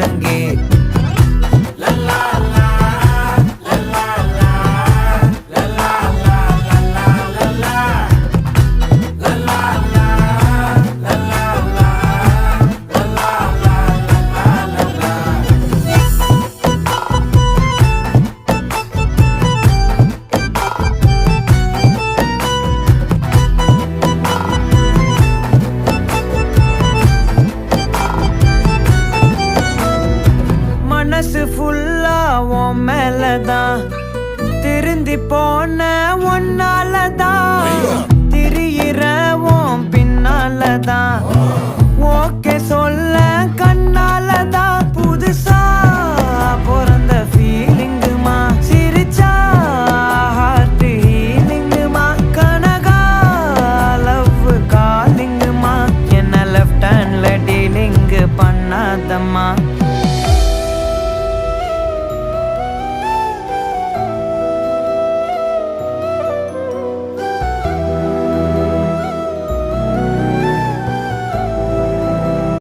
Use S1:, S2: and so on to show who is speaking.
S1: முழங்கே. மனசு ஃபுல்லா உன் மேலதான், திருந்தி போன ஒன்னாலதான், திரியிற உன் பின்னாலதான், ஓகே சொல்ல கண்ணாலதான். புதுசா பிறந்த ஃபீலிங்குமா, சிரிச்சா ஹார்ட் ஹீலிங்குமா, கனகா லவ் காலிங்குமா, என்ன லெஃப்ட் ஹேண்ட்ல டீலிங்கு பண்ணாதம்மா.